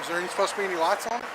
Is there supposed to be any lights on it?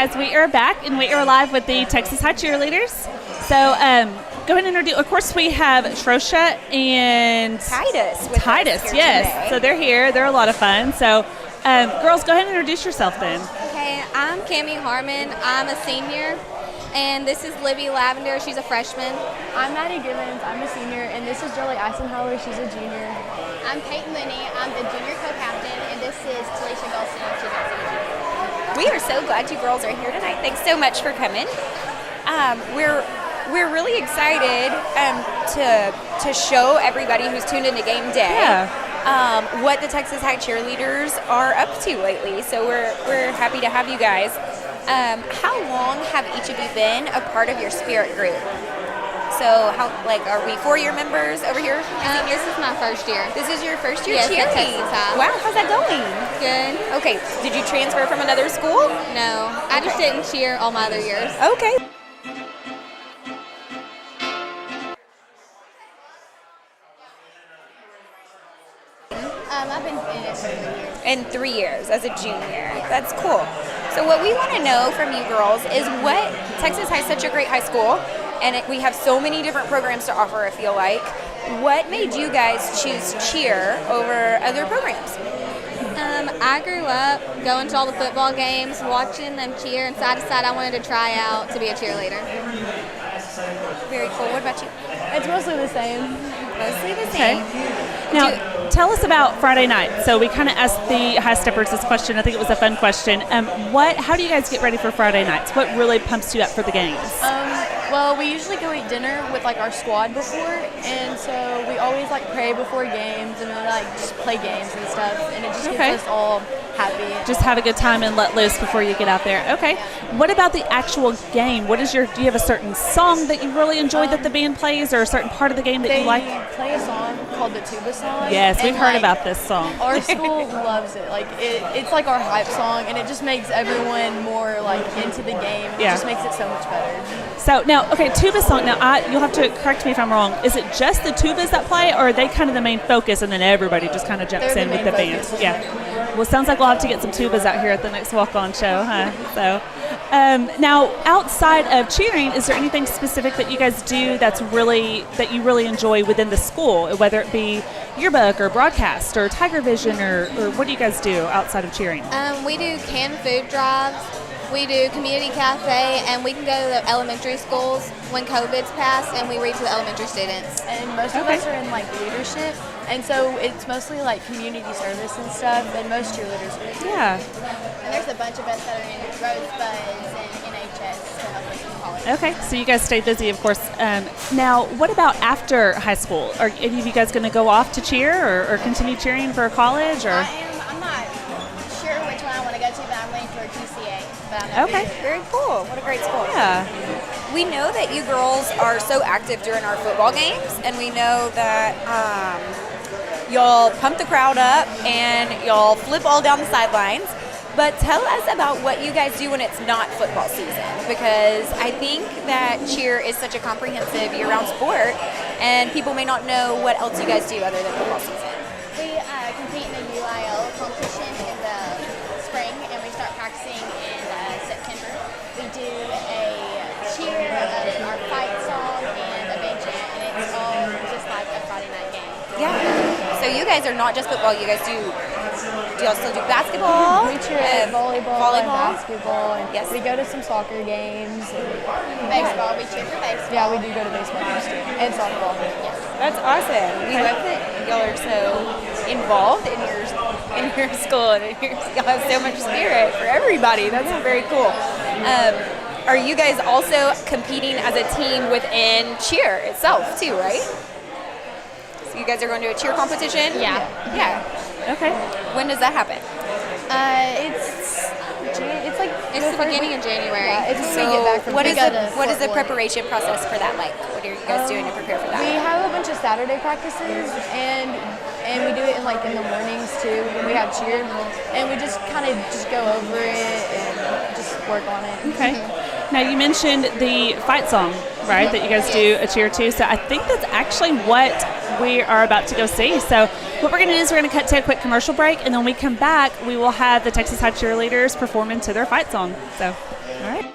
guys, we are back and we are live with the Texas High Cheerleaders. So go ahead and introduce. Of course, we have Shrosha and Titus, yes. Today. So they're here. They're a lot of fun. So girls, go ahead and introduce yourself then. Okay, I'm Cammie Harmon. I'm a senior. And this is Libby Lavender. She's a freshman. I'm Maddie Givens. I'm a senior. And this is Jolie Eisenhower. She's a junior. I'm Peyton Mooney. I'm the junior co-captain. And this is Talisha Golson. She's a senior. We are so glad you girls are here tonight. Thanks so much for coming. We're really excited to show everybody who's tuned into Game Day what the Texas High Cheerleaders are up to lately. So we're happy to have you guys. How long have each of you been a part of your spirit group? So are we 4-year members over here? This is my first year. This is your first year yes, cheering? at Texas High. Wow, how's that going? Good. Okay, did you transfer from another school? No, I just didn't cheer all my other years. Okay. In 3 years as a junior. That's cool. So what we want to know from you girls is what Texas High is such a great high school, and we have so many different programs to offer, I feel like. What made you guys choose cheer over other programs? I grew up going to all the football games, watching them cheer, and so I decided I wanted to try out to be a cheerleader. Very cool. What about you? It's mostly the same. Mostly the same. Now, tell us about Friday night. So we kind of asked the High Steppers this question. I think it was a fun question. How do you guys get ready for Friday nights? What really pumps you up for the games? Well, we usually go eat dinner with like our squad before, and so we always like pray before games, and we like just play games and stuff, and it just gets us all happy. Just have a good time and let loose before you get out there. Okay. What about the actual game? Do you have a certain song that you really enjoy that the band plays, or a certain part of the game that you like? They play a song called the Tuba Song. Yes, we've heard about this song. Our school loves it. Like it's like our hype song, and it just makes everyone more like into the game. It just makes it so much better. So now, tuba song. Now, you'll have to correct me if I'm wrong. Is it just the tubas that play, or are they kind of the main focus, and then everybody just kind of jumps in with the band? Yeah. Well, it sounds like we'll have to get some tubas out here at the next walk-on show, huh? So, now outside of cheering, is there anything specific that you guys do that you really enjoy within the school, whether it be yearbook or broadcast or Tiger Vision, or what do you guys do outside of cheering? We do canned food drives. We do community cafe, and we can go to the elementary schools when COVID's passed, and we read to the elementary students. And most of us are in like leadership, and so it's mostly like community service and stuff, and most cheerleaders are. Yeah. And there's a bunch of us that are in Rosebuds and NHS, so like in college. Okay, so you guys stay busy, of course. Now, what about after high school? Are any of you guys going to go off to cheer or continue cheering for college? Or I'm not sure which one I want to go to, but I'm waiting for TCA. Okay, very cool. What a great school. Yeah. We know that you girls are so active during our football games, and we know that y'all pump the crowd up and y'all flip all down the sidelines. But tell us about what you guys do when it's not football season, because I think that cheer is such a comprehensive year-round sport, and people may not know what else you guys do other than football season. We compete in the UIL competition in the spring, and we start practicing in September. We do a cheer, our fight song, and a band chant, and it's all just like a Friday night game. Yeah. So you guys are not just football. You guys do y'all still do basketball? We cheer at volleyball and basketball, and yes. We go to some soccer games. Baseball, we cheer for baseball. Yeah, we do go to baseball games too, and softball. Yes. That's awesome. We love that y'all are so involved in your school, and y'all have so much spirit for everybody. That's very cool. Are you guys also competing as a team within cheer itself too, right? So you guys are going to a cheer competition? Yeah. Yeah. Okay. When does that happen? It's like It's the beginning of January. Yeah, it's when So we get back from what is the Fort Worth. preparation process for that like? What are you guys doing to prepare for that? We have a bunch of Saturday practices, and we do it in the mornings too. When we have cheer, and we just kind of just go over it and just work on it. Okay. Now, you mentioned the fight song, right, that you guys do a cheer to. So I think that's actually what we are about to go see. So what we're going to do is we're going to cut to a quick commercial break, and then when we come back, we will have the Texas High Cheerleaders performing to their fight song. So, all right.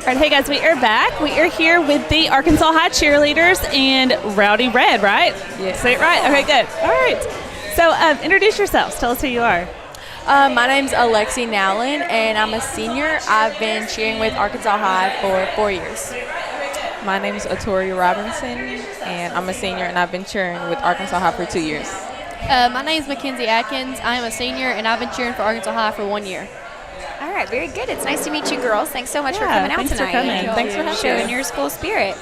All right, hey guys, we are back. We are here with the Arkansas High Cheerleaders and Rowdy Red, right? Yeah. Say it right? Okay, good. All right. So introduce yourselves. Tell us who you are. My name's Alexi Nowlin, and I'm a senior. I've been cheering with Arkansas High for 4 years. My name is Atoria Robinson, and I'm a senior, and I've been cheering with Arkansas High for 2 years. My name is Mackenzie Atkins. I am a senior, and I've been cheering for Arkansas High for 1 year. All right, very good. It's nice to meet you girls. Thanks so much for coming out thanks tonight. for coming. Thanks for having showing us. your school spirit.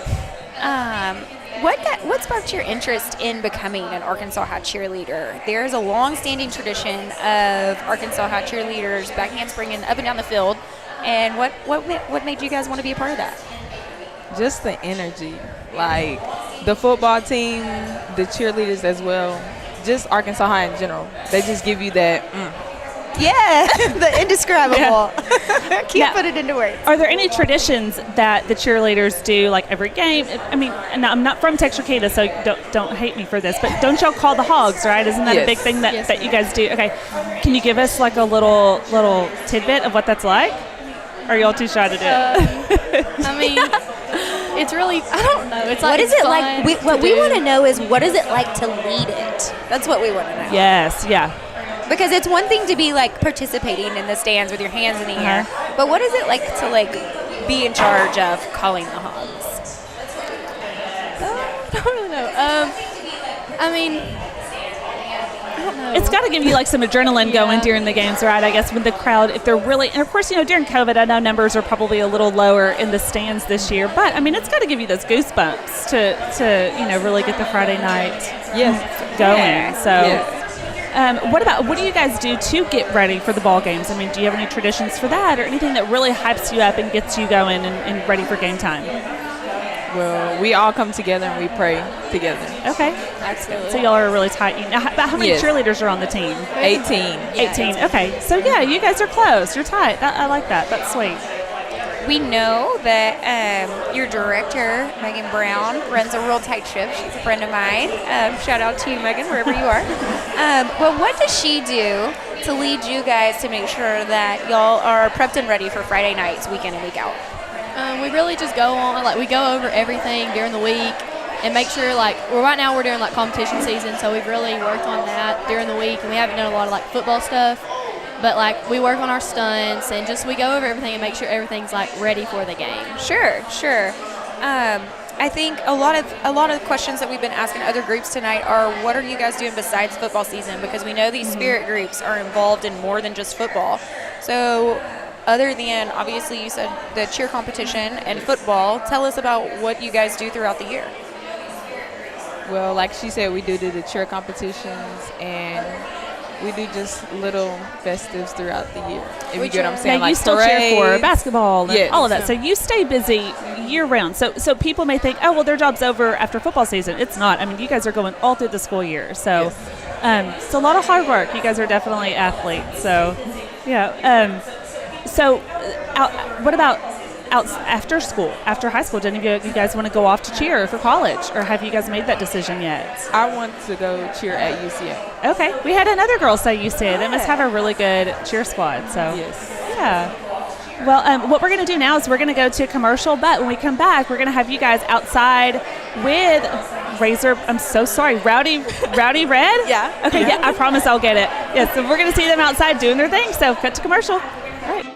What sparked your interest in becoming an Arkansas High cheerleader? There's a long-standing tradition of Arkansas High cheerleaders backhandspringing up and down the field, and what made you guys want to be a part of that? Just the energy, like the football team, the cheerleaders as well, just Arkansas High in general. They just give you that. Yeah, the indescribable. Yeah. Put it into words. Are there any traditions that the cheerleaders do, like every game? I mean, and I'm not from Texarkana, so don't hate me for this, but don't y'all call the hogs, right? Isn't that a Yes. big thing that, Yes, that you guys do? Okay, can you give us like a little tidbit of what that's like? Or are y'all too shy to do it? I mean, it's really, I don't know. It's like, What is it's it fun like? What to we do. want to know is, what is it like to lead it? That's what we want to know. Yes, yeah. Because it's one thing to be like participating in the stands with your hands in the air, but what is it like to be in charge of calling the hogs? I don't really know. I mean, I don't know. It's got to give you like some adrenaline going during the games, right? I guess with the crowd, if they're really, and of course, during COVID, I know numbers are probably a little lower in the stands this year, but I mean, it's got to give you those goosebumps to really get the Friday night going. Yeah. So. Yes. What do you guys do to get ready for the ball games? I mean, do you have any traditions for that or anything that really hypes you up and gets you going and ready for game time? Well, we all come together and we pray together. Okay. Absolutely. So y'all are really tight. Now, about how many Yes. cheerleaders are on the team? 18. 18. Okay. So, yeah, you guys are close. You're tight. I like that. That's sweet. We know that your director, Megan Brown, runs a real tight ship. She's a friend of mine. Shout out to you, Megan, wherever you are. But what does she do to lead you guys to make sure that y'all are prepped and ready for Friday nights, week in and week out? We really just go on, we go over everything during the week and make sure, right now we're doing, competition season, so we've really worked on that during the week, and we haven't done a lot of, football stuff. But we work on our stunts and we go over everything and make sure everything's ready for the game. Sure. I think a lot of questions that we've been asking other groups tonight are, what are you guys doing besides football season? Because we know these spirit groups are involved in more than just football. So other than, obviously, you said the cheer competition and football, tell us about what you guys do throughout the year. Well, like she said, we do the cheer competitions, and we do just little festives throughout the year. If you get what I'm saying, Now, you still cheer for basketball and Yes. all of that. So you stay busy year-round. So people may think, oh, well, their job's over after football season. It's not. I mean, you guys are going all through the school year. So it's a lot of hard work. You guys are definitely athletes. So, yeah. What about after school, after high school? Did any of you guys want to go off to cheer for college, or have you guys made that decision yet? I want to go cheer at UCA. Okay, we had another girl say UCA. They must have a really good cheer squad. So Yes. yeah. Well, what we're going to do now is we're going to go to a commercial, but when we come back, we're going to have you guys outside with I'm so sorry, Rowdy Red? Yeah. Okay, yeah, I promise I'll get it. Yes, so we're going to see them outside doing their thing. So cut to commercial. All right.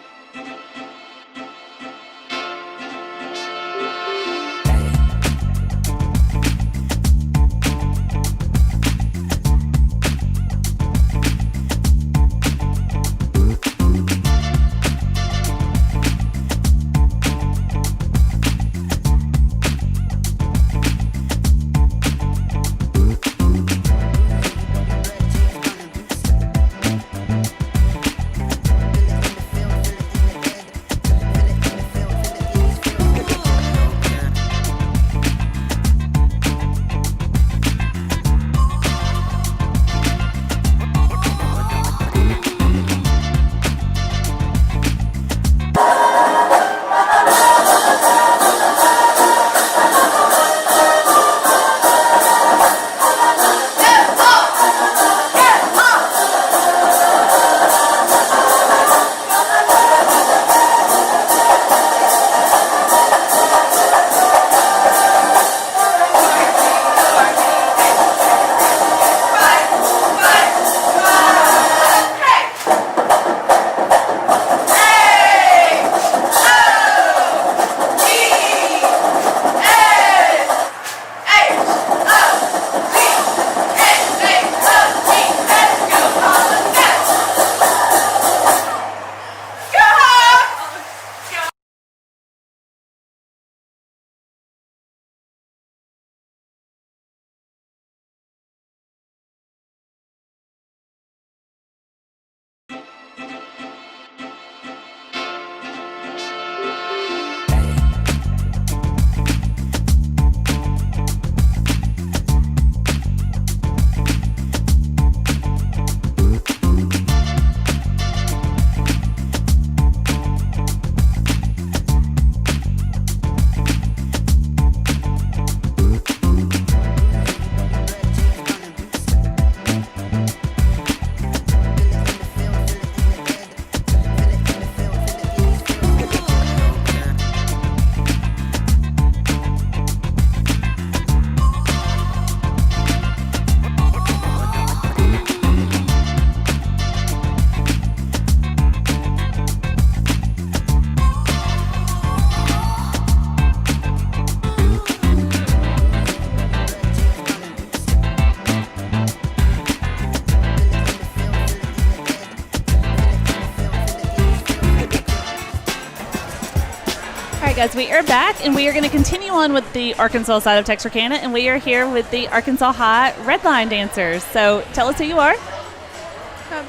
Guys, we are back, and we are going to continue on with the Arkansas side of Texarkana, and we are here with the Arkansas High Red Line dancers. So tell us who you are.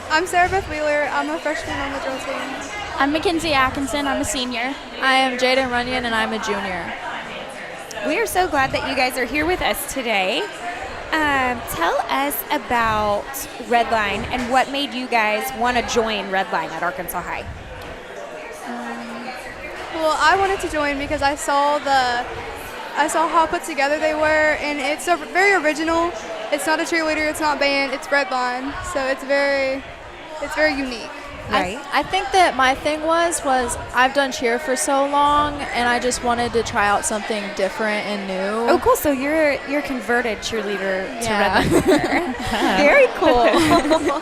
I'm Sarah Beth Wheeler. I'm a freshman on the drill team. I'm Mackenzie Atkinson. I'm a senior. I am Jaden Runyon, and I'm a junior. We are so glad that you guys are here with us today. Tell us about Redline and what made you guys want to join Redline at Arkansas High. Well, I wanted to join because I saw how put together they were, and it's very original. It's not a cheerleader, it's not band, it's Redline, so it's very unique. Right. I think that my thing was I've done cheer for so long, and I just wanted to try out something different and new. Oh, cool. So you're converted cheerleader Yeah. to Redline. Very cool.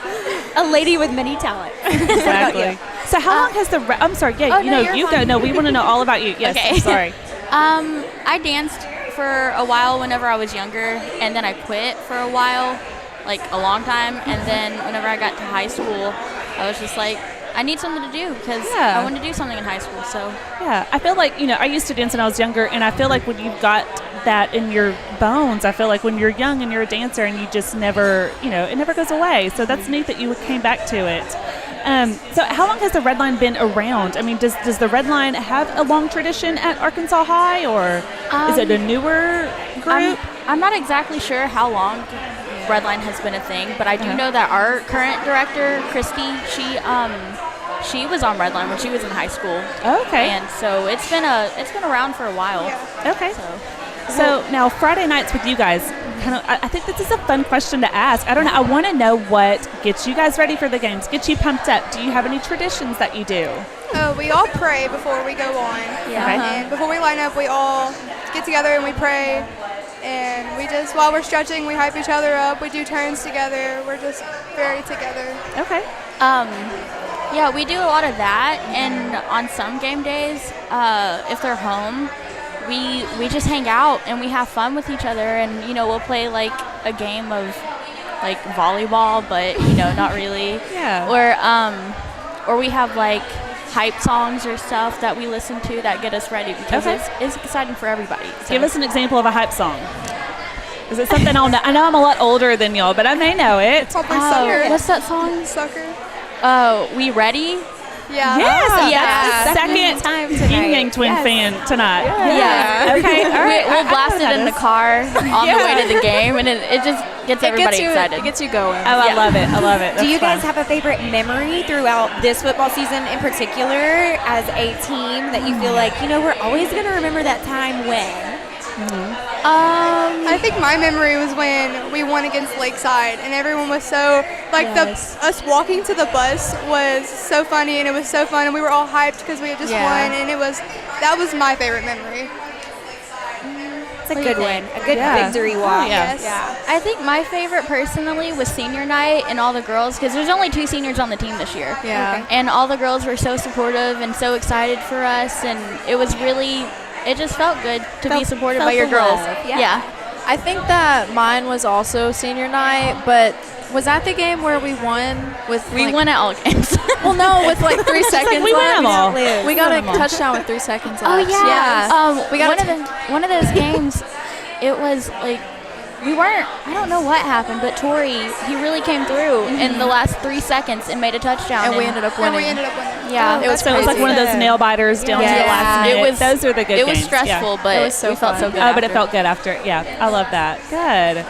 A lady with many talents. Exactly. So how long has the I'm sorry, yeah, you go. No, we want to know all about you. Yes, Okay. I'm sorry. I danced for a while whenever I was younger, and then I quit for a while, like a long time. And then whenever I got to high school, I was just like, I need something to do because I wanted to do something in high school. So yeah, I feel like, I used to dance when I was younger, and I feel like when you've got that in your bones, I feel like when you're young and you're a dancer and you just never, it never goes away. So that's neat that you came back to it. So how long has the Red Line been around? I mean, does the Red Line have a long tradition at Arkansas High, or is it a newer group? I'm not exactly sure how long Redline has been a thing, but I do know that our current director, Christy, she was on Redline when she was in high school. Okay. And so it's been around for a while. Okay. So now Friday nights with you guys, I think this is a fun question to ask. I don't know. I want to know what gets you guys ready for the games, gets you pumped up. Do you have any traditions that you do? We all pray before we go on. Yeah. Okay. And before we line up, we all get together and we pray. And we just, while we're stretching, we hype each other up. We do turns together. We're just very together. Okay. Yeah, we do a lot of that. And on some game days, if they're home, we just hang out and we have fun with each other. And, we'll play like a game of like volleyball, but, not really. Yeah. Or we have like hype songs or stuff that we listen to that get us ready because it's exciting for everybody. So. Give us an example of a hype song. Is it something I'll know? I know I'm a lot older than y'all, but I may know it. Probably Sucker. What's that song? Sucker. Oh, We Ready? Yeah. Yes, yeah. that's the second time tonight. Yin Yang Twin fan tonight. Yeah. Okay, all right. We'll blast it in the car on the way to the game, and it just gets everybody excited. It gets you going. Oh, I love it. I love it. Do you That's guys have a favorite memory throughout this football season in particular as a team that you feel like, we're always going to remember that time when? I think my memory was when we won against Lakeside, and everyone was so us walking to the bus was so funny, and it was so fun, and we were all hyped because we had just won, and that was my favorite memory. It's a good one, a good victory walk. Yes. Yeah. I think my favorite personally was senior night and all the girls, because there's only 2 seniors on the team this year. Yeah. Okay. And all the girls were so supportive and so excited for us, and it just felt good to be supported by your girls. Yeah. I think that mine was also senior night, but was that the game where we won with We won at all games. Well, no, with like 3 seconds we won left. them all. We got a touchdown with 3 seconds left. Oh yeah. We got one of those games. It was like I don't know what happened, but Tori, he really came through in the last 3 seconds and made a touchdown. and we ended up winning. Yeah, it was So it was like one of those nail biters down to the last minute. Those are the good games. It was stressful, Yeah. but It was so we felt fun. so good. Oh, but it after. felt good after. Yeah, I love that. Good.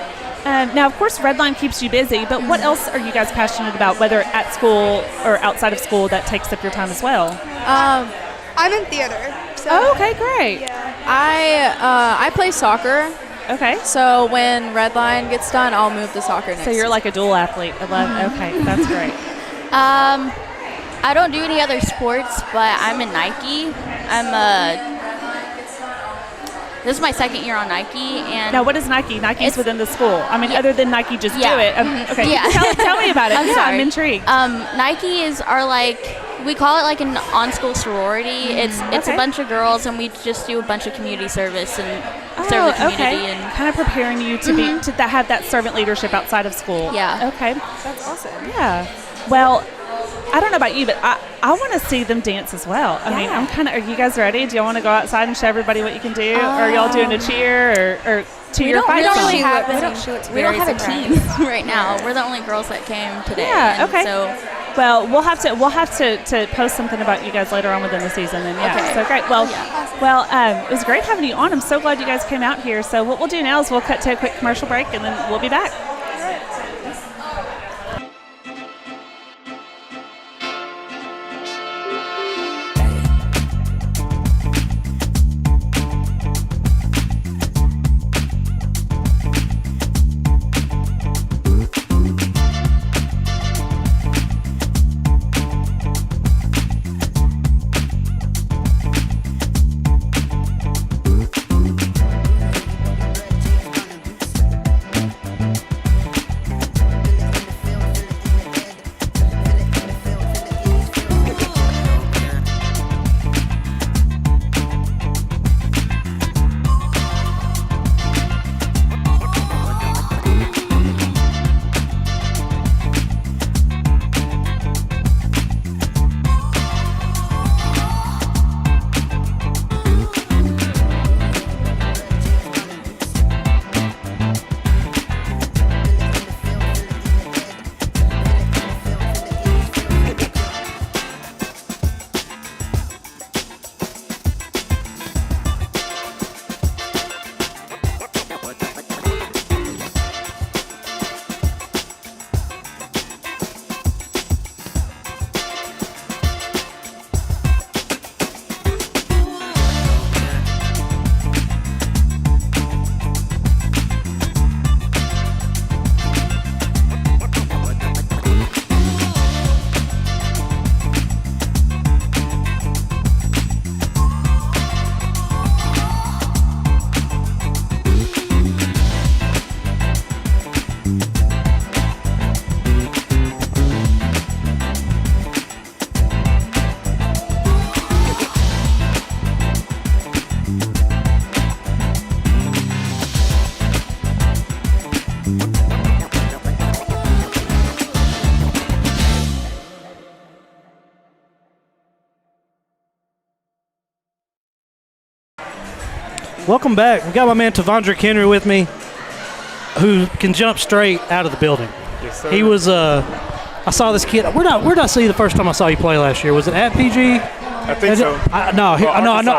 Now, of course, Redline keeps you busy, but what else are you guys passionate about, whether at school or outside of school, that takes up your time as well? I'm in theater. So Oh, okay, great. I play soccer, Okay. so when Redline gets done, I'll move to soccer next. So you're like a dual athlete. I love. Okay, that's great. I don't do any other sports, but I'm in Nike. This is my second year on Nike, and Now, what is Nike? Nike's It's- within the school. I mean, other than Nike, just Yeah. do it. Okay. Yeah. Tell me about it. I'm Yeah, sorry. I'm intrigued. Nike is we call it like an on-school sorority. It's Okay. a bunch of girls, and we just do a bunch of community service and serve the community. okay. And Kind of preparing you to be to have that servant leadership outside of school. Yeah. Okay. That's awesome. Yeah. Well, I don't know about you, but I want to see them dance as well. I mean, are you guys ready? Do y'all want to go outside and show everybody what you can do? Or are y'all doing a cheer or to your fight song? we don't have a team right now. We're the only girls that came today. Yeah, and okay. So Well, we'll have to post something about you guys later on within the season. And yeah, Okay. so great. Well, it was great having you on. I'm so glad you guys came out here. So what we'll do now is we'll cut to a quick commercial break, and then we'll be back. Welcome back. We got my man Tavondrick Henry with me, who can jump straight out of the building. Yes, sir. He was. I saw this kid. Where did I see you the first time I saw you play last year? Was it at PG? I think so. I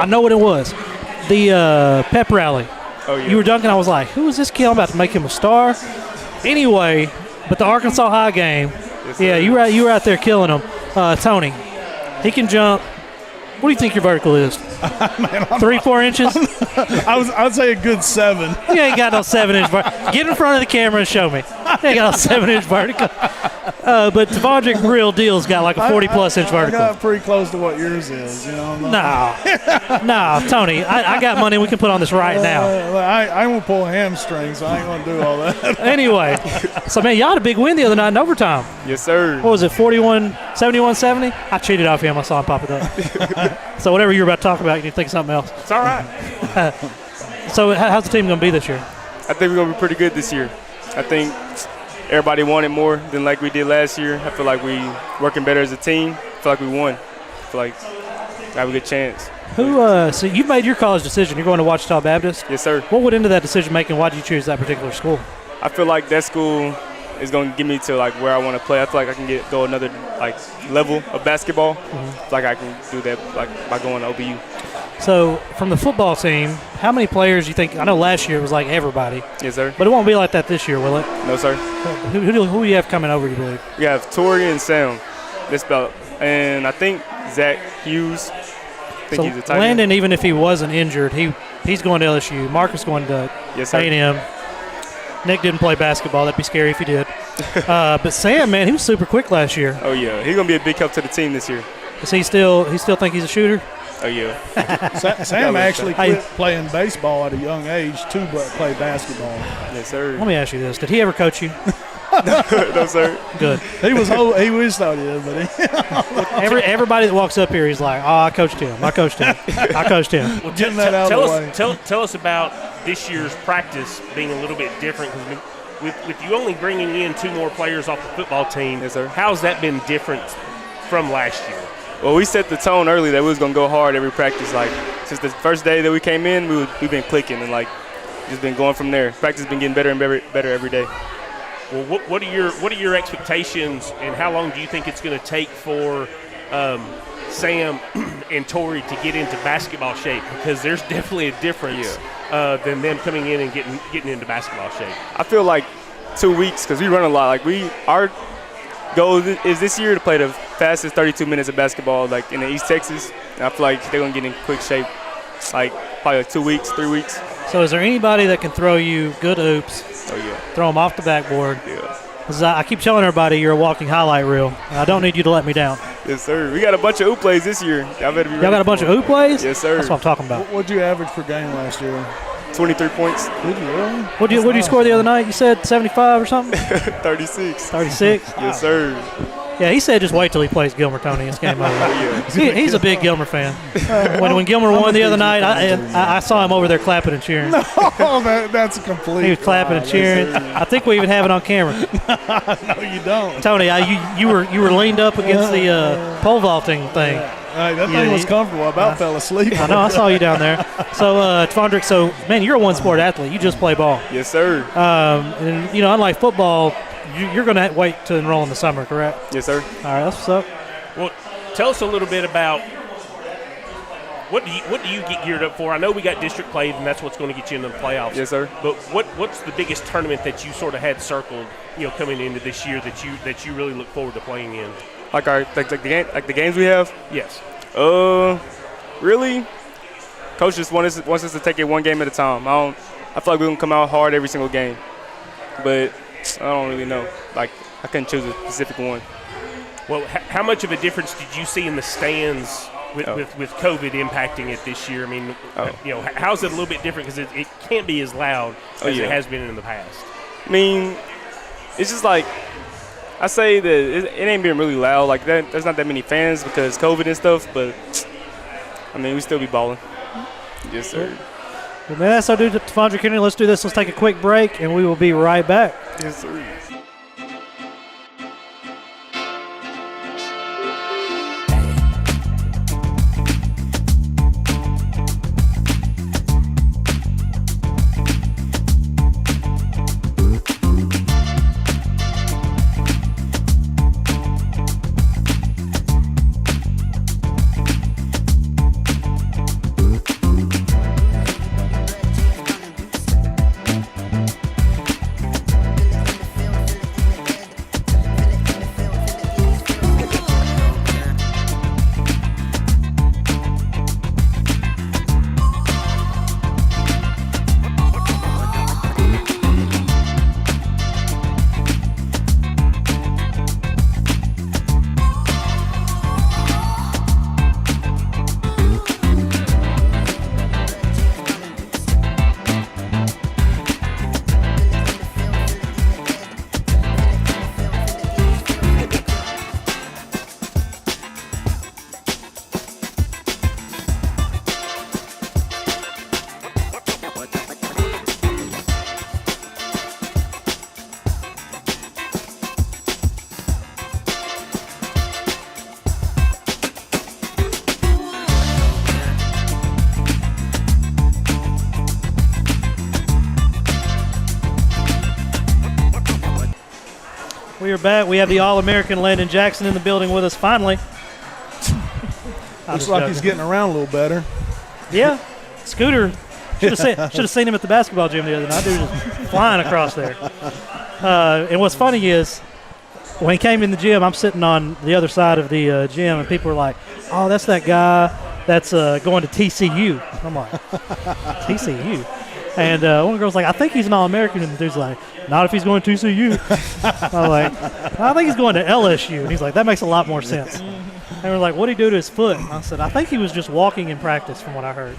know what it was. The pep rally. Oh yeah. You were dunking. I was like, who is this kid? I'm about to make him a star. Anyway, but the Arkansas High game. Yes, Yeah, you were out there killing him. Tony, he can jump. What do you think your vertical is? Man, 3-4 inches? I'd say a good 7. You ain't got no 7-inch vertical. Get in front of the camera and show me. You ain't got no 7-inch vertical. But Tavondrick real deal's got like a 40-plus inch vertical. I got pretty close to what yours is, you know. No, Tony, I got money we can put on this right now. I won't pull a hamstring, so I ain't going to do all that. Anyway, so, man, y'all had a big win the other night in overtime. Yes, sir. What was it, 71-70? I cheated off him. I saw him pop it up. So whatever you were about to talk about, you need to think of something else. It's all right. So how's the team going to be this year? I think we're going to be pretty good this year. I think everybody wanted more than like we did last year. I feel like we working better as a team. I feel like we won. I feel like we have a good chance. So you made your college decision. You're going to Ouachita Baptist? Yes, sir. What went into that decision making? Why did you choose that particular school? I feel like that school is going to get me to like where I want to play. I feel like I can go another like level of basketball. Mm-hmm. Like I can do that like by going to OBU. So from the football team, how many players do you think? I know last year it was like everybody. Yes, sir. But it won't be like that this year, will it? No, sir. Who do you have coming over, you believe? We have Tori and Sam. That's about, and I think Zach Hughes. So he's a tight end. Landon, even if he wasn't injured, he's going to LSU. Marcus going to Yes, sir. A&M. Nick didn't play basketball. That'd be scary if he did. But Sam, man, he was super quick last year. Oh yeah, he's gonna be a big help to the team this year. Does he still think he's a shooter? Oh yeah. Sam actually quit playing baseball at a young age to play basketball. Yes, sir. Let me ask you this: did he ever coach you? No, sir. Good. He wished I did, but everybody that walks up here, he's like, "Oh, I coached him. I coached him. I coached him." Well, Getting that out of the way. Tell us about this year's practice being a little bit different, because with you only bringing in 2 more players off the football team. Yes, sir. How's that been different from last year? Well, we set the tone early that we was gonna go hard every practice. Like since the first day that we came in, we've been clicking and like just been going from there. Practice been getting better and better every day. Well, what are your expectations, and how long do you think it's going to take for Sam and Tori to get into basketball shape? Because there's definitely a difference than them coming in and getting into basketball shape. I feel like 2 weeks because we run a lot. Like our goal is this year to play the fastest 32 minutes of basketball like in the East Texas. And I feel like they're gonna get in quick shape, like probably like 2 weeks, 3 weeks. So is there anybody that can throw you good oops? Oh yeah. Throw them off the backboard. Yeah. 'Cause I keep telling everybody you're a walking highlight reel. I don't need you to let me down. Yes, sir. We got a bunch of oop plays this year. Y'all better be ready. Y'all got a bunch of oop plays? Yes, sir. That's what I'm talking about. What'd you average per game last year? 23 points. Did you really? What'd you score the other night? You said 75 or something? 36. 36? Yes, sir. Yeah, he said just wait till he plays Gilmer, Tony. It's game over. He's a big Gilmer fan. When Gilmer won the other night, I saw him over there clapping and cheering. No, that's a complete. He was clapping and cheering. I think we even have it on camera. No, you don't. Tony, you were leaned up against the pole vaulting thing. That thing was comfortable. I about fell asleep. I know. I saw you down there. So, Tavondrick, man, you're a one-sport athlete. You just play ball. Yes, sir. And, unlike football, you're going to wait to enroll in the summer, correct? Yes, sir. All right, that's what's up. Well, tell us a little bit about what do you get geared up for? I know we got district played, and that's what's going to get you into the playoffs. Yes, sir. But what's the biggest tournament that you sort of had circled, coming into this year that you really look forward to playing in? Like the games we have? Yes. Really? Coach just wants us to take it one game at a time. I feel like we're gonna come out hard every single game, but I don't really know. Like I couldn't choose a specific one. Well, how much of a difference did you see in the stands with COVID impacting it this year? I mean, how's it a little bit different because it can't be as loud as it has been in the past? I mean, it's just like. I say that it ain't been really loud like that. There's not that many fans because COVID and stuff, but I mean we still be balling. Yes, sir. Well, man, that's our dude, Tavondrick Henry. Let's do this. Let's take a quick break, and we will be right back. Yes, sir. are back. We have the All-American Landon Jackson in the building with us finally. Looks like he's getting around a little better. Yeah. Scooter, should have seen him at the basketball gym the other night. Dude was just flying across there. And what's funny is when he came in the gym, I'm sitting on the other side of the gym, and people were like, oh, that's that guy that's going to TCU. I'm like, TCU? And one girl's like, I think he's an All-American. And the dude's like, not if he's going to TCU. I'm like, I think he's going to LSU. And he's like, that makes a lot more sense. And we're like, what'd he do to his foot? And I said, I think he was just walking in practice from what I heard.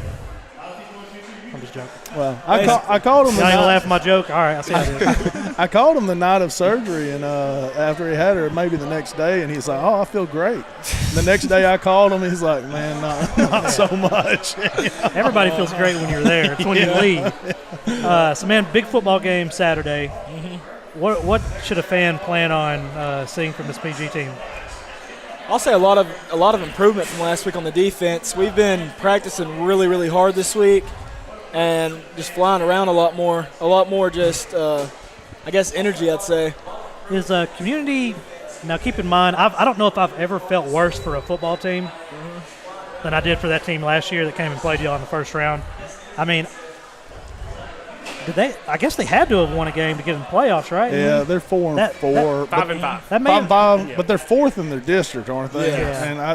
I'm just joking. Well, I called him. Y'all ain't gonna laugh at my joke? All right, I'll see how it is. I called him the night of surgery, and after he had her, maybe the next day, and he's like, oh, I feel great. And the next day I called him, he's like, man, not so much. Everybody feels great when you're there. It's when you leave. So, man, big football game Saturday. Mm-hmm. What should a fan plan on seeing from this PG team? I'll say a lot of improvement from last week on the defense. We've been practicing really, really hard this week and just flying around a lot more just, I guess, energy, I'd say. Is community – now, keep in mind, I don't know if I've ever felt worse for a football team than I did for that team last year that came and played y'all in the first round. I mean – I guess they had to have won a game to get in the playoffs, right? Yeah, they're 4-4. 5-5. But they're fourth in their district, aren't they? Yeah.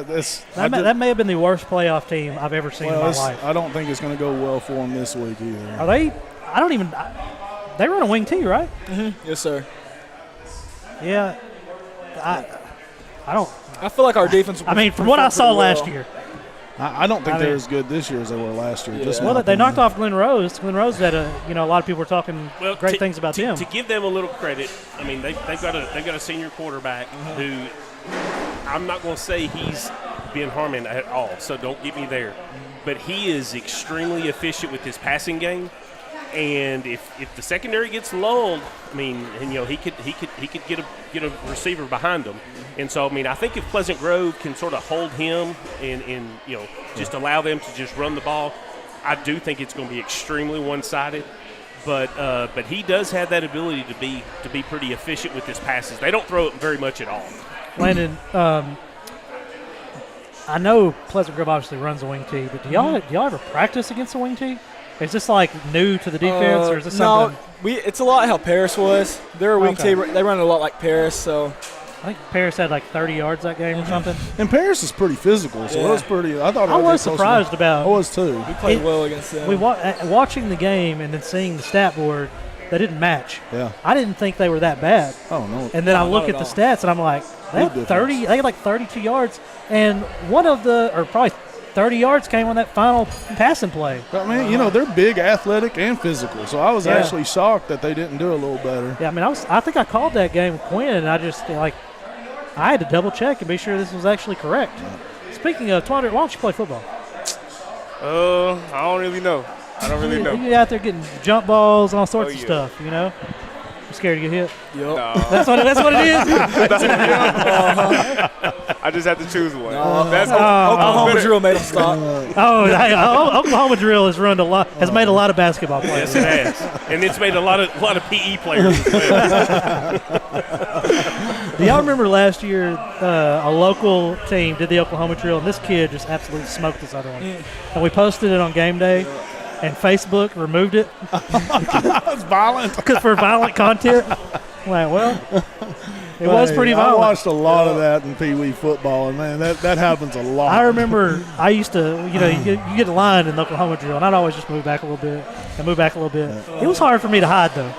And that may have been the worst playoff team I've ever seen in my life. I don't think it's going to go well for them this week either. Are they? They run a wing T, right? Mm-hmm. Yes, sir. Yeah. I don't. I feel like our defense. I mean, from what I saw last year. I don't think they're as good this year as they were last year. Yeah. Well, they knocked off Glen Rose. Glen Rose had a lot of people were talking great things about them. To give them a little credit, I mean they've got a senior quarterback who I'm not going to say he's been harming at all. So don't get me there, but he is extremely efficient with his passing game. And if the secondary gets lulled, I mean, and he could get a receiver behind him. And so I mean, I think if Pleasant Grove can sort of hold him and just allow them to just run the ball, I do think it's going to be extremely one-sided. But he does have that ability to be pretty efficient with his passes. They don't throw it very much at all. Landon, I know Pleasant Grove obviously runs a wing T, but do y'all ever practice against a wing T? Is this like new to the defense, or is this something? No, it's a lot how Paris was. They're a wing T. They run a lot like Paris, so. I think Paris had like 30 yards that game or something. And Paris is pretty physical, so it was pretty. I was surprised about. I was too. We played well against them. Watching the game and then seeing the stat board, they didn't match. Yeah. I didn't think they were that bad. Oh no. And then I look at the stats and I'm like, they had like 32 yards, and one of or probably 30 yards came on that final passing play. I mean, they're big, athletic, and physical. So I was actually shocked that they didn't do a little better. Yeah, I mean, I think I called that game with Quinn, and I just I had to double check and be sure this was actually correct. Yeah. Speaking of, Twander, why don't you play football? I don't really know. You're out there getting jump balls and all sorts of stuff, You scared to get hit? Yep. No. That's what it is? I just have to choose one. Oklahoma drill made them stop. Oklahoma drill has made a lot of basketball players. Yes, it has. And it's made a lot of PE players as well. Do y'all remember last year a local team did the Oklahoma drill, and this kid just absolutely smoked this other one. And we posted it on game day. And Facebook removed it. It's violent. Because for violent content. It was pretty violent. I watched a lot of that in Pee Wee football, and man, that happens a lot. I remember I used to, you get lined in the Oklahoma drill, and I'd always just move back a little bit and move back a little bit. It was hard for me to hide, though.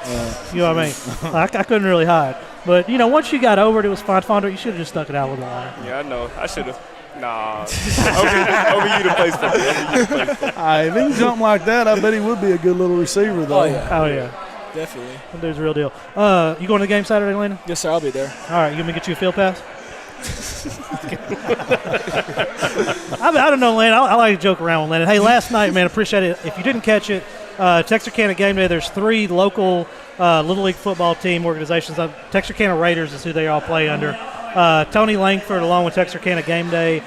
You know what I mean? I couldn't really hide. But, once you got over it, it was fine. You should have just stuck it out a little longer. Yeah, I know. I should have. Nah. over you to play football. If he can jump like that, I bet he would be a good little receiver, though. Oh, yeah. Definitely. That dude's a real deal. You going to the game Saturday, Landon? Yes, sir. I'll be there. All right. You want me to get you a field pass? I don't know, Landon. I like to joke around with Landon. Hey, last night, man, appreciate it. If you didn't catch it, Texarkana Gameday, there's 3 local Little League football team organizations. Texarkana Raiders is who they all play under. Tony Langford, along with Texarkana Gameday,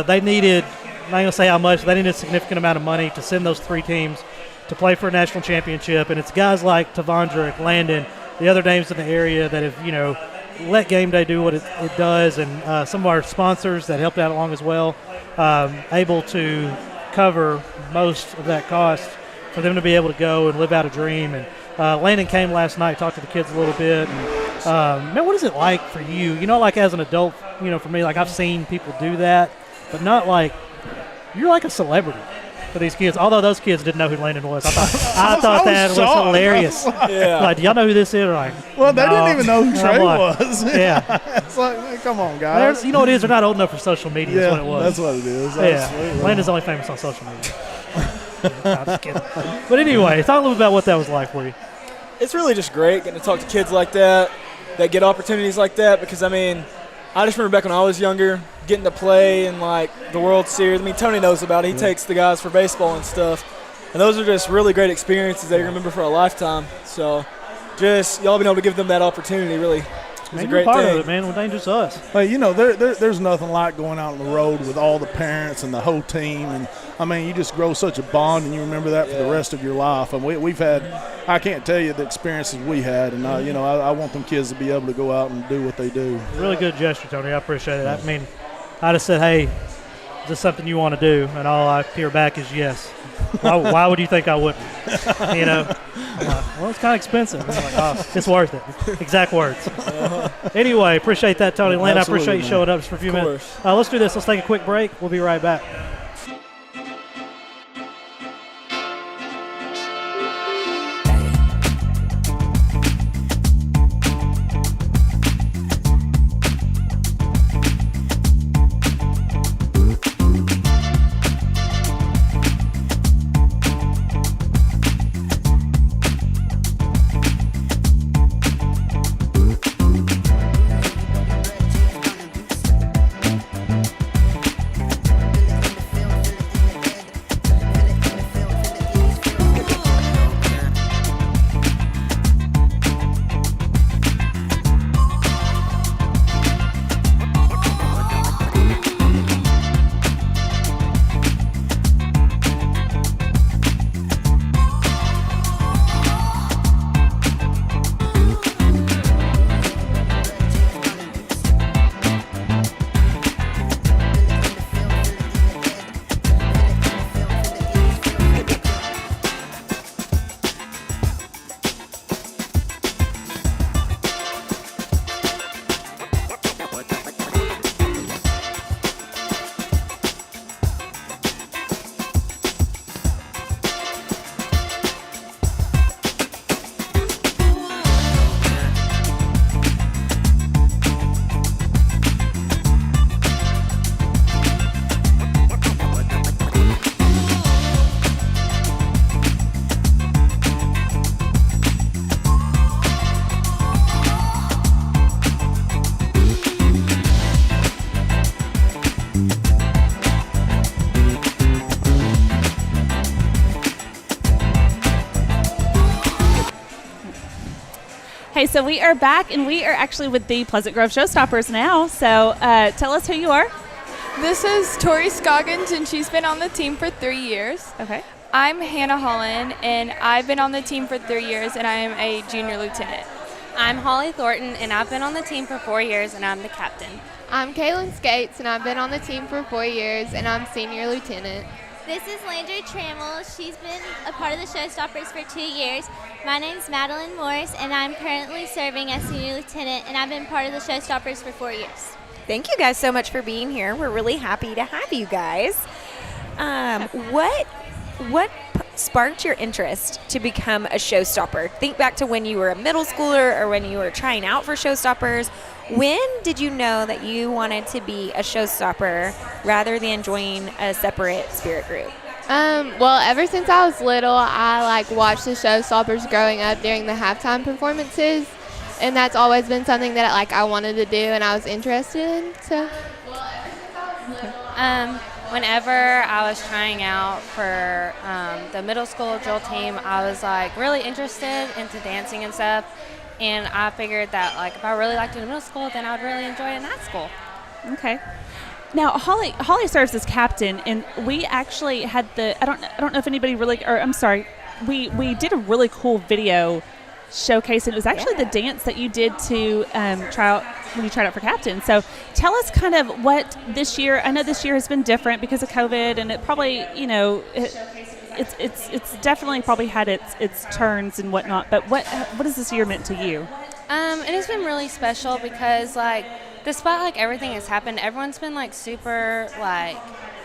they needed, I'm not going to say how much, they needed a significant amount of money to send those 3 teams to play for a national championship. And it's guys like Tavondrick, Landon, the other names in the area that have, let Game Day do what it does, and some of our sponsors that helped out along as well, able to cover most of that cost for them to be able to go and live out a dream. And Landon came last night, talked to the kids a little bit. And, man, what is it like for you? You know, like as an adult, you know, for me, like I've seen people do that, but not like you're like a celebrity for these kids. Although those kids didn't know who Landon was. I thought that was hilarious. Yeah. Like, do y'all know who this is? Like, well, they no. didn't even know who Trey like, was. Yeah. It's like, man, come on, guys. You know what it is? They're not old enough for social media. Yeah, Is what it was. that's what it is. Yeah. Absolutely. Landon's only famous on social media. No, I'm just kidding. But anyway, talk a little bit about what that was like for you. It's really just great getting to talk to kids like that get opportunities like that, because, I mean, I just remember back when I was younger, getting to play in, like, the World Series. I mean, Tony knows about it. He takes the guys for baseball and stuff. And those are just really great experiences that you remember for a lifetime. So just y'all being able to give them that opportunity really is a great part thing. of it, man. We're dangerous to us. Hey, you know, there's nothing like going out on the road with all the parents and the whole team. And, I mean, you just grow such a bond, and you remember that for the rest of your life. And we've had – I can't tell you the experiences we had. And, you know, I want them kids to be able to go out and do what they do. Really good gesture, Tony. I appreciate it. I mean, I just said, hey, is this something you want to do? And all I hear back is yes. Why would you think I wouldn't? You know? Well, it's kind of expensive. I'm like, oh, it's worth it. Exact words. Anyway, appreciate that, Tony. Landon, I appreciate you showing up just for a few minutes. Let's do this. Let's take a quick break. We'll be right back. Hey, so we are back, and we are actually with the Pleasant Grove Showstoppers now. So tell us who you are. This is Tori Scoggins, and she's been on the team for 3 years. Okay. I'm Hannah Holland, and I've been on the team for 3 years, and I am a junior lieutenant. I'm Holly Thornton, and I've been on the team for 4 years, and I'm the captain. I'm Kaylin Skates, and I've been on the team for 4 years, and I'm senior lieutenant. This is Landry Trammell. She's been a part of the Showstoppers for 2 years. My name's Madeline Morris, and I'm currently serving as senior lieutenant, and I've been part of the Showstoppers for 4 years. Thank you guys so much for being here. We're really happy to have you guys. What sparked your interest to become a Showstopper? Think back to when you were a middle schooler or when you were trying out for Showstoppers. When did you know that you wanted to be a Showstopper rather than join a separate spirit group? Well, ever since I was little, I watched the Showstoppers growing up during the halftime performances, and that's always been something that I wanted to do and I was interested in. So, whenever I was trying out for the middle school drill team, I was really interested into dancing and stuff. And I figured that if I really liked it in middle school, then I would really enjoy it in that school. Okay. Now Holly serves as captain, and we actually had I don't know if anybody really, or I'm sorry, we did a really cool video showcase, and it was actually the dance that you did to try out when you tried out for captain. So tell us kind of what this year, I know this year has been different because of COVID, and it probably, it's definitely probably had its turns and whatnot, but what has this year meant to you? It has been really special because, like, despite, like, everything that's happened, everyone's been, like, super, like,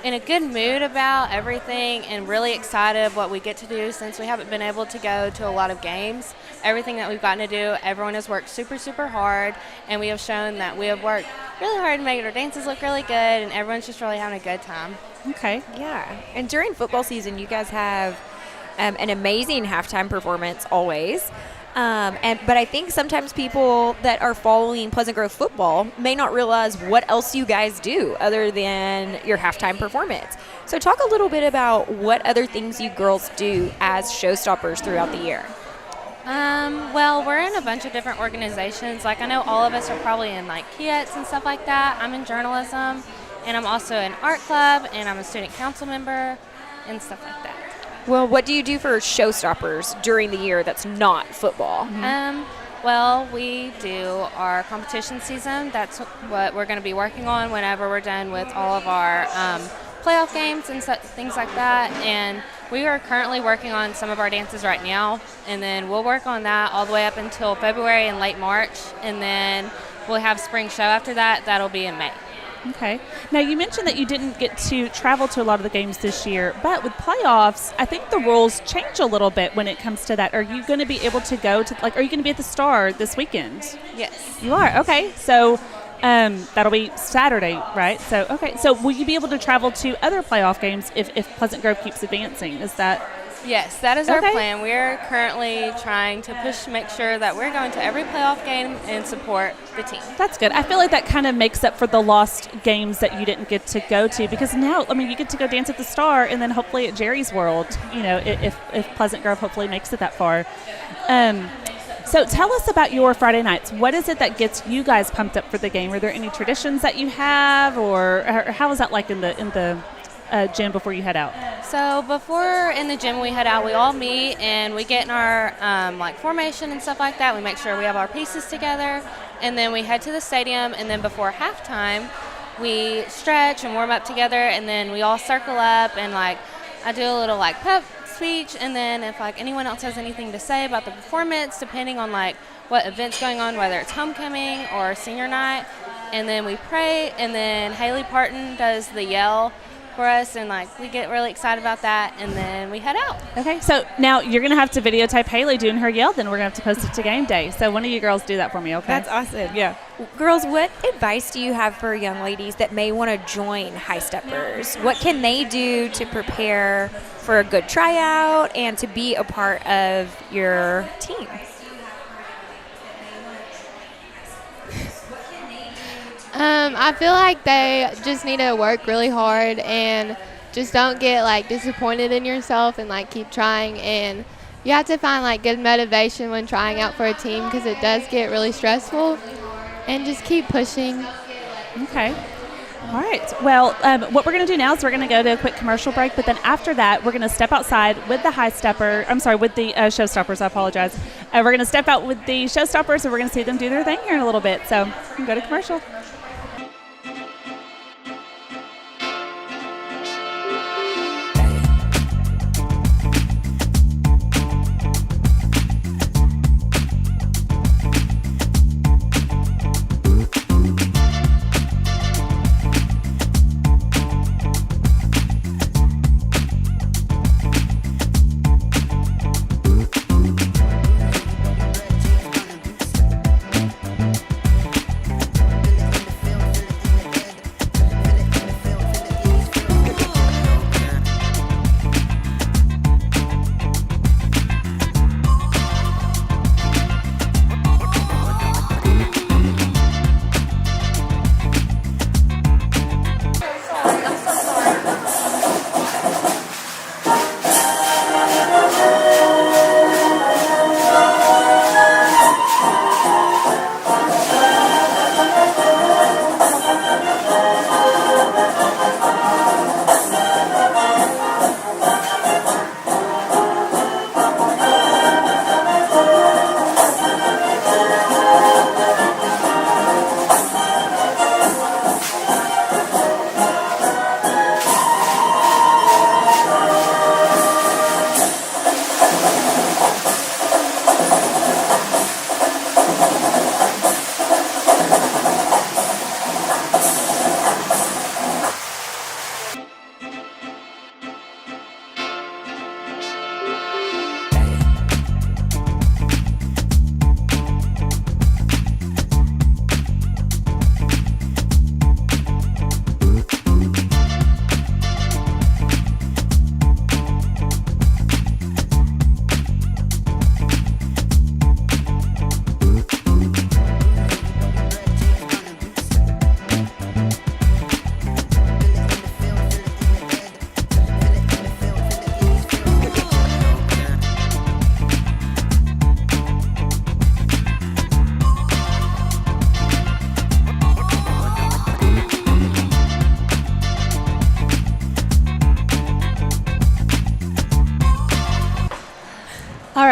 in a good mood about everything and really excited of what we get to do since we haven't been able to go to a lot of games. Everything that we've gotten to do, everyone has worked super, super hard, and we have shown that we have worked really hard to make our dances look really good, and everyone's just really having a good time. Okay. Yeah. And during football season, you guys have an amazing halftime performance always. But I think sometimes people that are following Pleasant Grove football may not realize what else you guys do other than your halftime performance. So talk a little bit about what other things you girls do as Showstoppers throughout the year. Well, we're in a bunch of different organizations. Like, I know all of us are probably in, like, KIETs and stuff like that. I'm in journalism, and I'm also in art club, and I'm a student council member and stuff like that. Well, what do you do for Showstoppers during the year that's not football? Well, we do our competition season. That's what we're going to be working on whenever we're done with all of our playoff games and things like that. And we are currently working on some of our dances right now, and then we'll work on that all the way up until February and late March, and then we'll have spring show after that. That'll be in May. Okay. Now, you mentioned that you didn't get to travel to a lot of the games this year, but with playoffs, I think the rules change a little bit when it comes to that. Are you going to be able to go to, like, are you going to be at the Star this weekend? Yes. You are? Okay. So that'll be Saturday, right? So, okay. So will you be able to travel to other playoff games if Pleasant Grove keeps advancing? Is that... Yes, that is our plan. We're currently trying to make sure that we're going to every playoff game and support the team. That's good. I feel like that kind of makes up for the lost games that you didn't get to go to, because now, I mean, you get to go dance at the Star and then hopefully at Jerry's World, if Pleasant Grove hopefully makes it that far. So tell us about your Friday nights. What is it that gets you guys pumped up for the game? Are there any traditions that you have, or how is that like in the gym before you head out? So before in the gym we head out, we all meet and we get in our like formation and stuff like that. We make sure we have our pieces together, and then we head to the stadium, and then before halftime we stretch and warm up together, and then we all circle up and like I do a little like pep speech, and then if like anyone else has anything to say about the performance, depending on like what event's going on, whether it's homecoming or senior night, and then we pray, and then Haley Parton does the yell for us, and like we get really excited about that, and then we head out. Okay, so now you're gonna have to videotape Haley doing her yell, then we're gonna have to post it to game day. So one of you girls do that for me, okay? That's awesome. Yeah. Girls, what advice do you have for young ladies that may want to join High Steppers? What can they do to prepare for a good tryout and to be a part of your team? I feel like they just need to work really hard and just don't get like disappointed in yourself, and like keep trying, and you have to find like good motivation when trying out for a team, because it does get really stressful, and just keep pushing. Okay. All right. Well, what we're going to do now is we're going to go to a quick commercial break, but then after that, we're going to step outside with the with the Showstoppers. I apologize. We're going to step out with the Showstoppers, and we're going to see them do their thing here in a little bit. So we can go to commercial.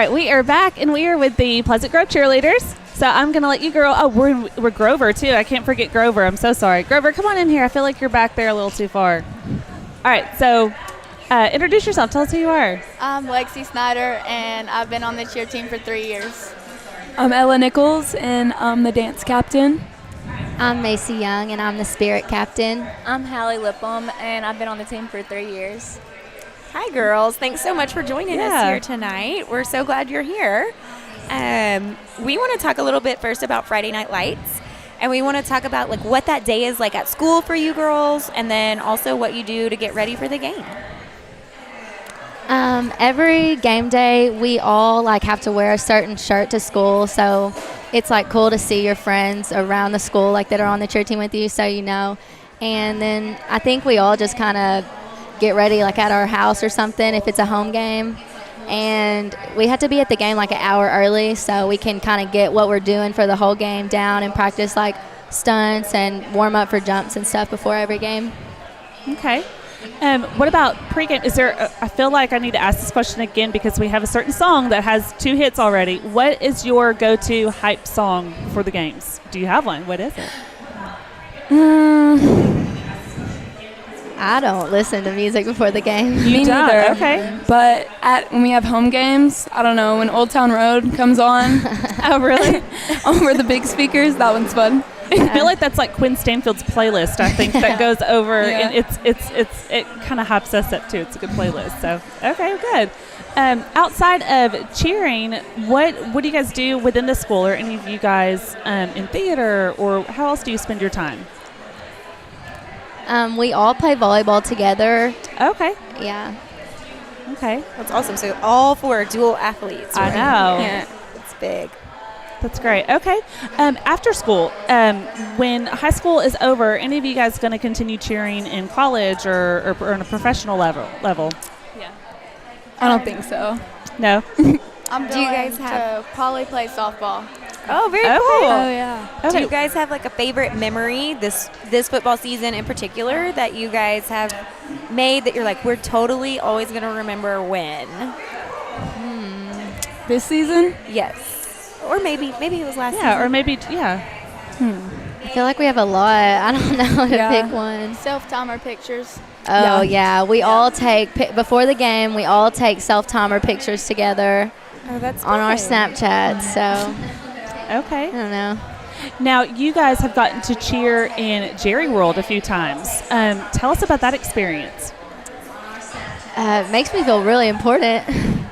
right, we are back, and we are with the Pleasant Grove Cheerleaders. So I'm going to let you girl. Oh, we're Grover, too. I can't forget Grover. I'm so sorry. Grover, come on in here. I feel like you're back there a little too far. All right, so introduce yourself. Tell us who you are. I'm Lexi Snyder, and I've been on the cheer team for 3 years. I'm Ella Nichols, and I'm the dance captain. I'm Macy Young, and I'm the spirit captain. I'm Hallie Lipham, and I've been on the team for 3 years. Hi, girls. Thanks so much for joining us here tonight. We're so glad you're here. We want to talk a little bit first about Friday Night Lights, and we want to talk about like what that day is like at school for you girls, and then also what you do to get ready for the game. Every game day, we all like have to wear a certain shirt to school, so it's like cool to see your friends around the school like that are on the cheer team with you, so you know. And then I think we all just kind of get ready like at our house or something if it's a home game. And we have to be at the game like an hour early so we can kind of get what we're doing for the whole game down and practice like stunts and warm up for jumps and stuff before every game. Okay. What about pregame? Is there? I feel like I need to ask this question again because we have a certain song that has 2 hits already. What is your go-to hype song for the games? Do you have one? What is it? I don't listen to music before the game. Me neither. Okay. But when we have home games, I don't know, when Old Town Road comes on. Oh, really? Over the big speakers, that one's fun. I feel like that's like Quinn Stanfield's playlist, I think, that goes over. Yeah. And it kind of hypes us up, too. It's a good playlist. So, okay, good. Outside of cheering, what do you guys do within the school? Or any of you guys in theater? Or how else do you spend your time? We all play volleyball together. Okay. Yeah. Okay. That's awesome. So all 4 dual athletes. Right? I know. Yeah. It's big. That's great. Okay. After school, when high school is over, any of you guys going to continue cheering in college or on a professional level? Yeah. I don't think so. No? I'm Do you guys have to probably play softball. Oh, very Okay. cool. Oh, yeah. Do Okay. you guys have like a favorite memory this football season in particular that you guys have made that you're like, we're totally always going to remember when? This season? Yes. Or maybe it was last season. Yeah, or maybe, yeah. I feel like we have a lot. I don't know how to pick one. Self-timer pictures. Oh, yeah. We all take, before the game, we all take self-timer pictures together on our Snapchat. So, okay. I don't know. Now, you guys have gotten to cheer in Jerry World a few times. Tell us about that experience. It makes me feel really important.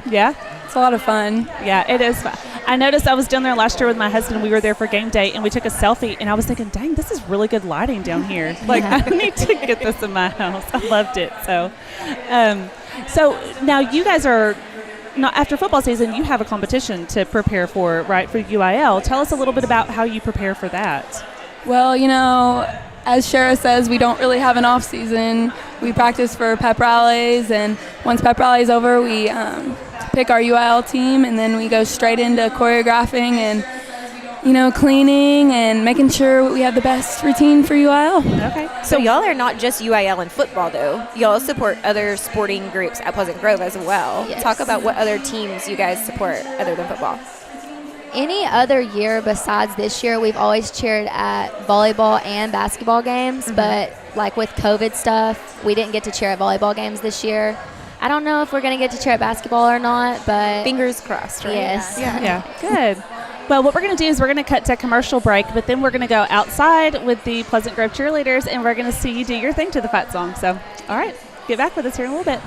Yeah? It's a lot of fun. Yeah, it is fun. I noticed I was down there last year with my husband. We were there for game day, and we took a selfie, and I was thinking, dang, this is really good lighting down here. Like, I need to get this in my house. I loved it. So now you guys are, after football season, you have a competition to prepare for, right, for UIL. Tell us a little bit about how you prepare for that. Well, as Shara says, we don't really have an off season. We practice for pep rallies, and once pep rally is over, we pick our UIL team, and then we go straight into choreographing and cleaning and making sure we have the best routine for UIL. Okay. So y'all are not just UIL in football, though. Y'all support other sporting groups at Pleasant Grove as well. Yes. Talk about what other teams you guys support other than football. Any other year besides this year, we've always cheered at volleyball and basketball games, but like with COVID stuff, we didn't get to cheer at volleyball games this year. I don't know if we're going to get to cheer at basketball or not, but fingers crossed, right? Yes. Yeah. Good. Well, what we're going to do is we're going to cut to commercial break, but then we're going to go outside with the Pleasant Grove Cheerleaders, and we're going to see you do your thing to the fight song. So, all right, get back with us here in a little bit.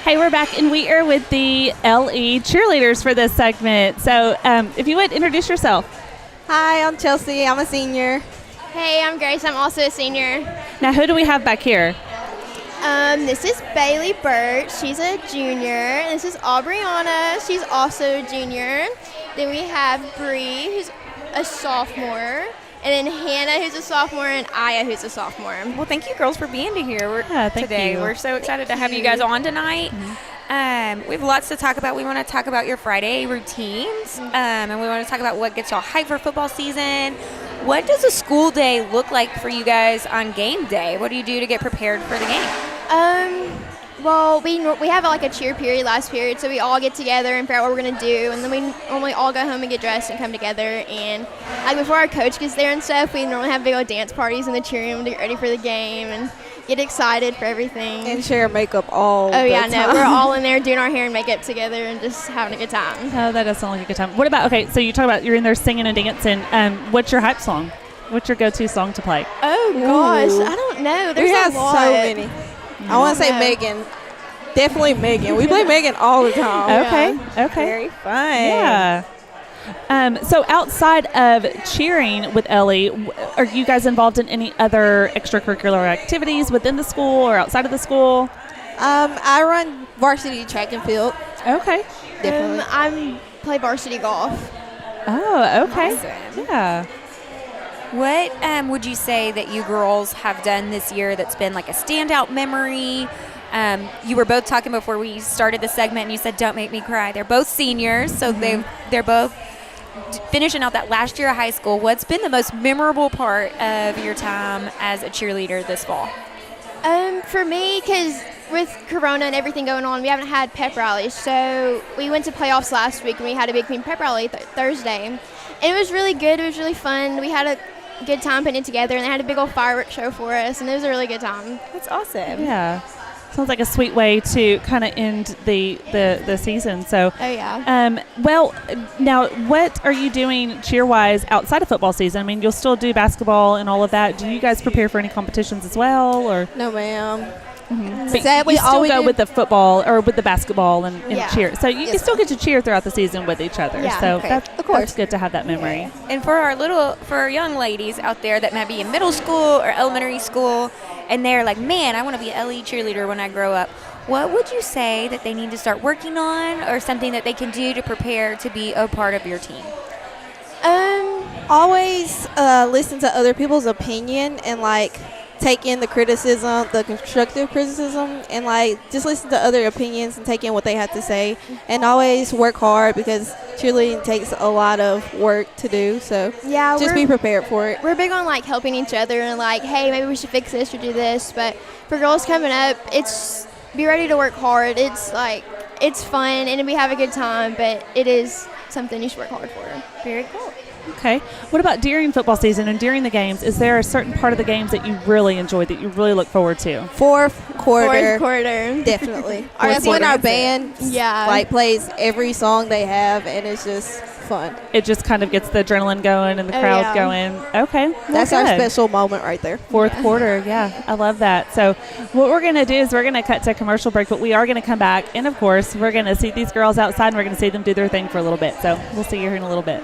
Hey, we're back, and we are with the LE cheerleaders for this segment. So if you would, introduce yourself. Hi, I'm Chelsea. I'm a senior. Hey, I'm Grace. I'm also a senior. Now, who do we have back here? This is Bailey Burt. She's a junior. This is Aubriana. She's also a junior. Then we have Bree, who's a sophomore. And then Hannah, who's a sophomore, and Aya, who's a sophomore. Well, thank you, girls, for being here thank today. you. We're so excited to have you guys on tonight. We have lots to talk about. We want to talk about your Friday routines, and we want to talk about what gets y'all hyped for football season. What does a school day look like for you guys on game day? What do you do to get prepared for the game? Well, we have like a cheer period last period, so we all get together and figure out what we're going to do, and then we normally all go home and get dressed and come together, and like before our coach gets there and stuff, we normally have big old dance parties in the cheer room to get ready for the game and get excited for everything. And share makeup all the time. No, we're all in there doing our hair and makeup together and just having a good time. Oh, that does sound like a good time. What about, okay, so you talk about you're in there singing and dancing. What's your hype song? What's your go-to song to play? Oh, gosh, I don't know. There's we have a lot. so many. I want to say Megan. Definitely Megan. We play Megan all the time. Okay. Very fun. Yeah. So outside of cheering with Ellie, are you guys involved in any other extracurricular activities within the school or outside of the school? I run varsity track and field. Okay. Definitely. I play varsity golf. Oh, okay. Awesome. Yeah. What would you say that you girls have done this year that's been like a standout memory? You were both talking before we started the segment, and you said, "Don't make me cry." They're both seniors, so they're both finishing out that last year of high school. What's been the most memorable part of your time as a cheerleader this fall? For me, because with Corona and everything going on, we haven't had pep rallies. So we went to playoffs last week, and we had a big team pep rally Thursday. And it was really good. It was really fun. We had a good time putting it together, and they had a big old fireworks show for us, and it was a really good time. That's awesome. Yeah. Sounds like a sweet way to kind of end the season. So, oh yeah. Well, now what are you doing cheer-wise outside of football season? I mean, you'll still do basketball and all of that. Do you guys prepare for any competitions as well, or? No, ma'am. But Sadly, you still we go do- with the football or with the basketball and Yeah. cheer. So you can still get to cheer throughout the season with each other. Yeah, so okay. that's good to have that memory. And for our young ladies out there that might be in middle school or elementary school, and they're like, man, I want to be an LE cheerleader when I grow up. What would you say that they need to start working on, or something that they can do to prepare to be a part of your team? Always listen to other people's opinion and like take in the criticism, the constructive criticism, and like just listen to other opinions and take in what they have to say, and always work hard because cheerleading takes a lot of work to do. So Yeah, just be prepared for it. We're big on like helping each other and like, hey, maybe we should fix this or do this. But for girls coming up, it's be ready to work hard. It's like it's fun and we have a good time, but it is something you should work hard for. Very cool. Okay. What about during football season and during the games? Is there a certain part of the games that you really enjoy, that you really look forward to? Fourth quarter. Definitely. That's when our band Yeah. like plays every song they have, and it's just fun. It just kind of gets the adrenaline going and the Oh, crowd yeah. going. Okay. well, That's our good. special moment right there. Fourth quarter, yeah. I love that. So what we're going to do is we're going to cut to a commercial break, but we are going to come back. And, of course, we're going to see these girls outside, and we're going to see them do their thing for a little bit. So we'll see you here in a little bit.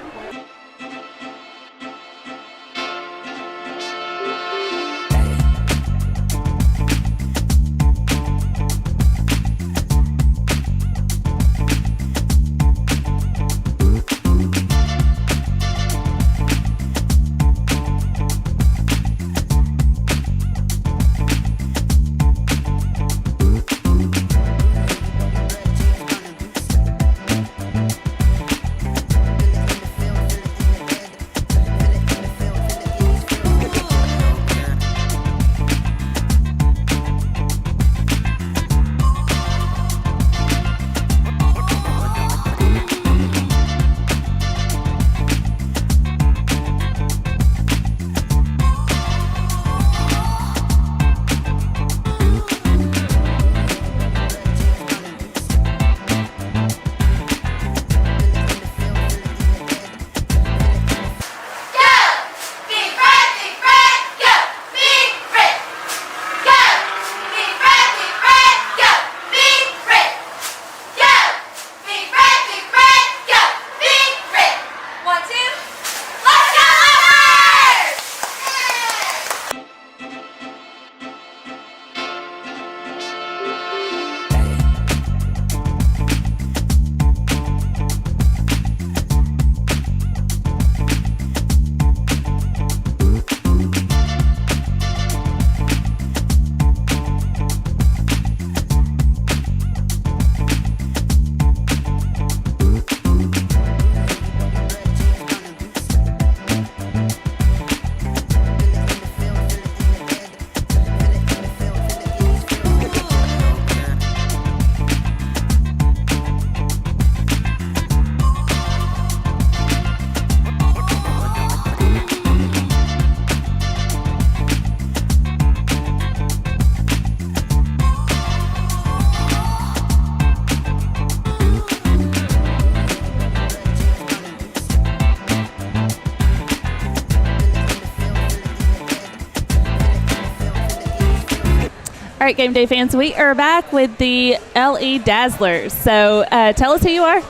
All right, Game Day fans, we are back with the LE Dazzlers. So tell us who you are.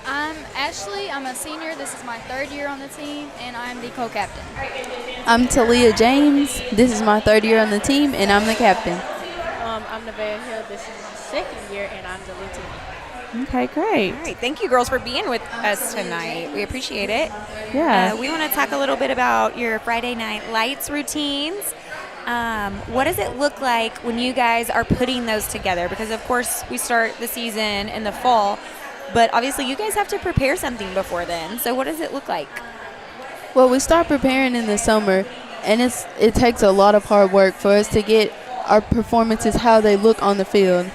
I'm Ashley. I'm a senior. This is my 3rd year on the team, and I'm the co-captain. I'm Talia James. This is my 3rd year on the team, and I'm the captain. I'm Nevaeh Hill. This is my 2nd year, and I'm the lieutenant. Okay, great. All right, thank you, girls, for being with us tonight. We appreciate it. Yeah. We want to talk a little bit about your Friday night lights routines. What does it look like when you guys are putting those together? Because, of course, we start the season in the fall, but obviously you guys have to prepare something before then. So what does it look like? Well, we start preparing in the summer, and it takes a lot of hard work for us to get our performances how they look on the field.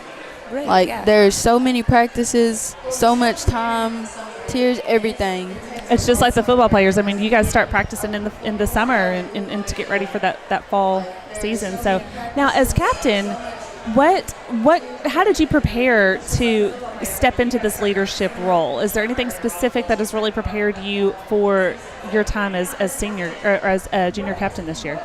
Right, there's so many practices, so much time, tears, everything. It's just like the football players. I mean, you guys start practicing in the summer and to get ready for that fall season. So now, as captain, how did you prepare to step into this leadership role? Is there anything specific that has really prepared you for your time as senior or as junior captain this year?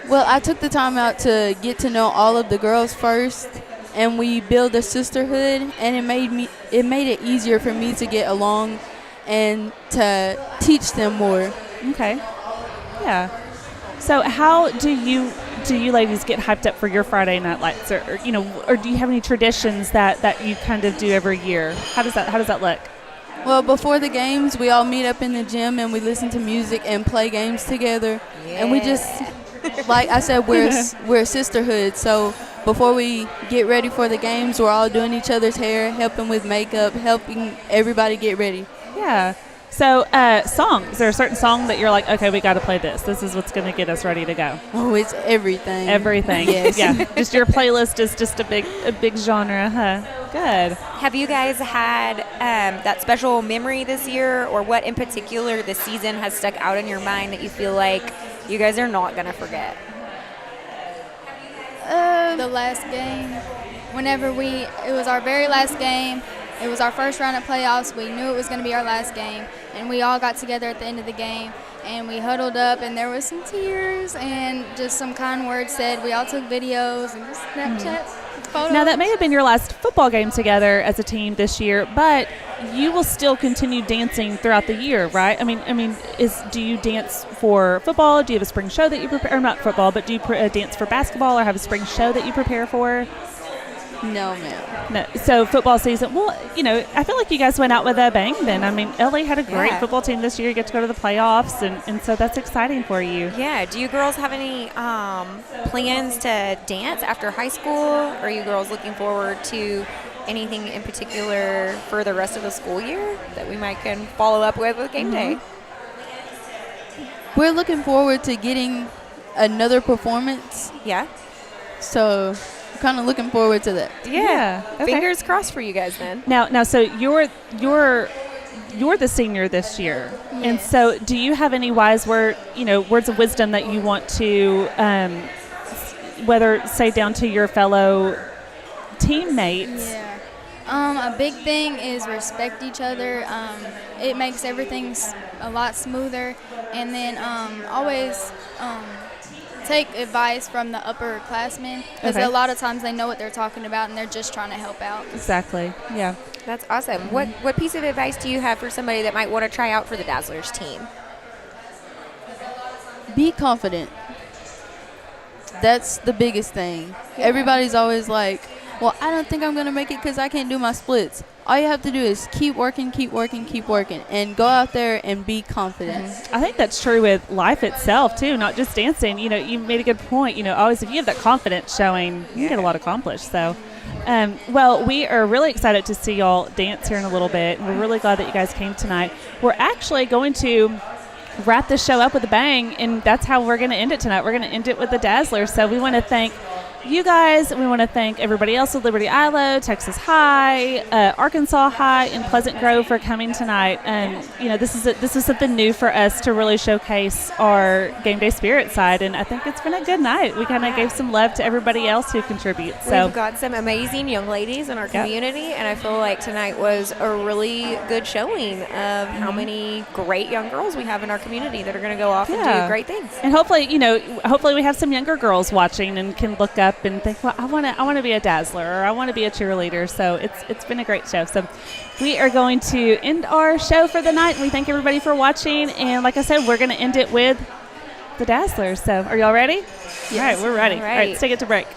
Well, I took the time out to get to know all of the girls first, and we built a sisterhood, and it made it easier for me to get along and to teach them more. Okay. Yeah. So how do you ladies get hyped up for your Friday night lights, or do you have any traditions that you kind of do every year? How does that look? Well, before the games, we all meet up in the gym and we listen to music and play games together. Yeah. And we just, like I said, we're a sisterhood. So before we get ready for the games, we're all doing each other's hair, helping with makeup, helping everybody get ready. Yeah. So, songs. Is there a certain song that you're like, okay, we got to play this? This is what's going to get us ready to go. Oh, it's everything. Everything. Yes. Yeah. Just your playlist is just a big genre, huh? Good. Have you guys had that special memory this year, or what in particular this season has stuck out in your mind that you feel like you guys are not going to forget? The last game. It was our very last game. It was our first round of playoffs. We knew it was going to be our last game, and we all got together at the end of the game, and we huddled up, and there was some tears and just some kind words said. We all took videos and just Snapchat photos. Now, that may have been your last football game together as a team this year, but you will still continue dancing throughout the year, right? I mean, do you dance for football? Do you have a spring show that you prepare? Or not football, but do you dance for basketball or have a spring show that you prepare for? No, ma'am. No. So football season, well, I feel like you guys went out with a bang then. I mean, LA had a great football team this year. You get to go to the playoffs, and so that's exciting for you. Yeah. Do you girls have any plans to dance after high school? Or are you girls looking forward to anything in particular for the rest of the school year that we might can follow up with game day? We're looking forward to getting another performance. Yeah. So kind of looking forward to that. Yeah. Okay. Fingers crossed for you guys then. Now, so you're the senior this year, and so do you have any wise words of wisdom that you want to, whether say down to your fellow teammates? Yeah. A big thing is respect each other. It makes everything a lot smoother, and then always. Take advice from the upperclassmen, because a lot of times they know what they're talking about and they're just trying to help out. Exactly. Yeah. That's awesome. What piece of advice do you have for somebody that might want to try out for the Dazzlers team? Be confident. That's the biggest thing. Yeah. Everybody's always like, well, I don't think I'm going to make it because I can't do my splits. All you have to do is keep working, and go out there and be confident. I think that's true with life itself, too, not just dancing. You made a good point. Always if you have that confidence showing, you get a lot accomplished. So, well, we are really excited to see y'all dance here in a little bit. We're really glad that you guys came tonight. We're actually going to wrap this show up with a bang, and that's how we're going to end it tonight. We're going to end it with the Dazzlers. So we want to thank you guys. We want to thank everybody else at Liberty ILO, Texas High, Arkansas High, and Pleasant Grove for coming tonight. And this is something new for us to really showcase our game day spirit side. And I think it's been a good night. We kind of gave some love to everybody else who contributes. So we've got some amazing young ladies in our community, and I feel like tonight was a really good showing of how many great young girls we have in our community that are going to go off and do great things. And hopefully we have some younger girls watching and can look up up and think, well, I want to be a Dazzler, or I want to be a cheerleader. So it's been a great show. So we are going to end our show for the night, and we thank everybody for watching. And like I said, we're going to end it with the Dazzlers. So are y'all ready? Yes. All right, we're ready. All All right, let's take it to break.